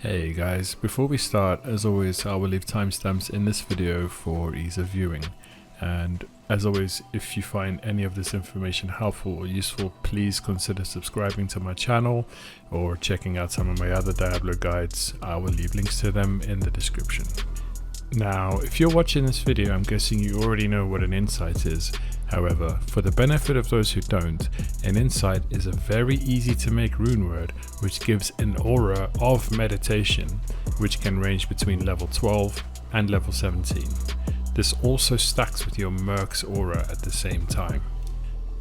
Hey guys, before we start, as always, I will leave timestamps in this video for ease of viewing. And as always, if you find any of this information helpful or useful, please consider subscribing to my channel or checking out some of my other Diablo guides. I will leave links to them in the description. Now, if you're watching this video, I'm guessing you already know what an insight is. However, for the benefit of those who don't, an insight is a very easy to make runeword which gives an aura of meditation, which can range between level 12 and level 17. This also stacks with your merc's aura at the same time.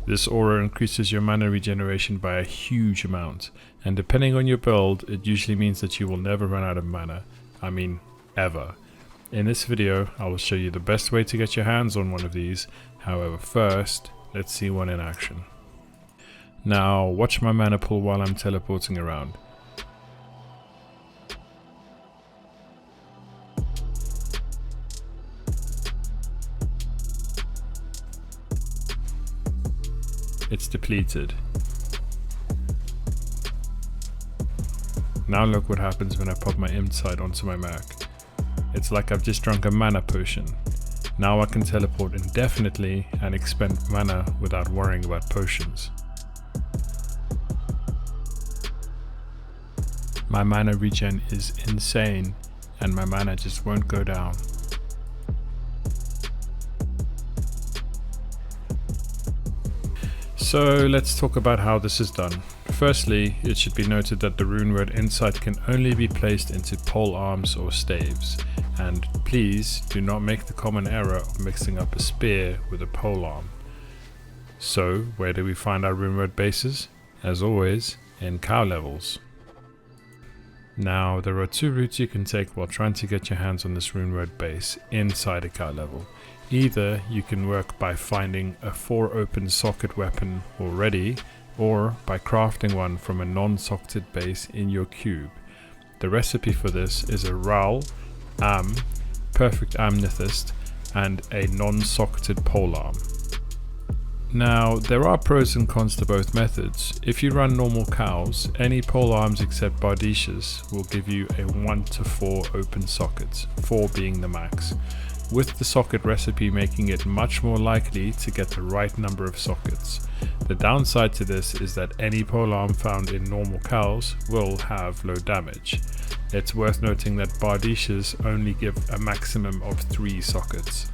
This aura increases your mana regeneration by a huge amount, and depending on your build, it usually means that you will never run out of mana. I mean, ever. In this video, I will show you the best way to get your hands on one of these. However, first, let's see one in action. Now, watch my mana pool while I'm teleporting around. It's depleted. Now look what happens when I pop my insight onto my merc. It's like I've just drunk a mana potion. Now I can teleport indefinitely and expend mana without worrying about potions. My mana regen is insane and my mana just won't go down. So let's talk about how this is done. Firstly, it should be noted that the runeword insight can only be placed into polearms or staves, and please do not make the common error of mixing up a spear with a polearm. So where do we find our runeword bases? As always, in cow levels. Now there are two routes you can take while trying to get your hands on this runeword base inside a cow level. Either you can work by finding a 4 open socket weapon already, or by crafting one from a non-socketed base in your cube. The recipe for this is a Ral, Am, Perfect Amethyst, and a non-socketed polearm. Now, there are pros and cons to both methods. If you run normal cows, any polearms except Bardishas will give you a 1 to 4 open sockets, 4 being the max, with the socket recipe making it much more likely to get the right number of sockets. The downside to this is that any polearm found in normal cows will have low damage. It's worth noting that Bardishas only give a maximum of 3 sockets.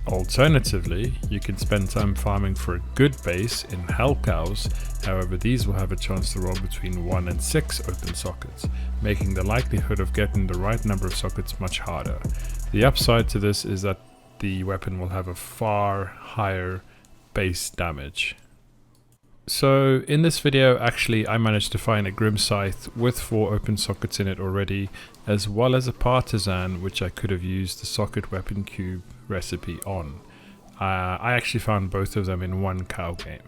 Alternatively, you can spend time farming for a good base in hell cows. However, these will have a chance to roll between 1 and 6 open sockets, making the likelihood of getting the right number of sockets much harder. The upside to this is that the weapon will have a far higher base damage. So in this video, actually I managed to find a Grim Scythe with 4 open sockets in it already, as well as a Partisan which I could have used the socket weapon cube recipe on. I actually found both of them in one cow game.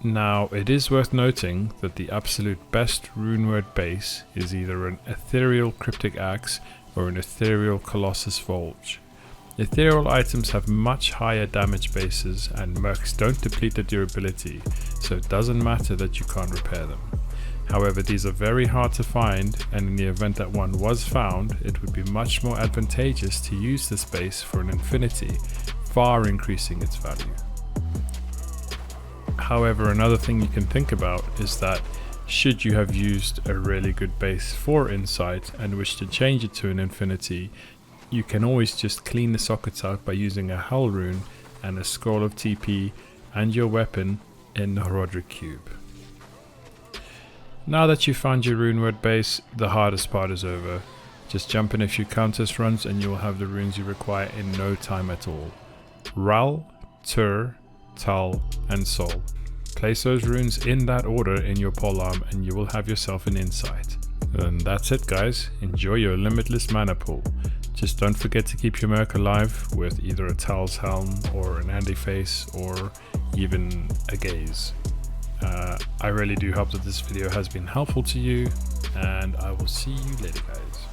Now it is worth noting that the absolute best runeword base is either an ethereal cryptic axe or an ethereal colossus Volge. Ethereal items have much higher damage bases and mercs don't deplete the durability, so it doesn't matter that you can't repair them. However, these are very hard to find, and in the event that one was found, it would be much more advantageous to use this base for an infinity, far increasing its value. However, another thing you can think about is that should you have used a really good base for insight and wish to change it to an infinity, you can always just clean the sockets out by using a Hell rune and a scroll of TP and your weapon in the Roderick cube. Now that you've found your runeword base, the hardest part is over. Just jump in a few contest runs and you will have the runes you require in no time at all. Ral, Tur, Tal and Sol. Place those runes in that order in your polearm and you will have yourself an insight. And that's it guys, enjoy your limitless mana pool. Just don't forget to keep your merc alive with either a Tal's Helm or an Andy Face or even a Gaze. I really do hope that this video has been helpful to you, and I will see you later guys.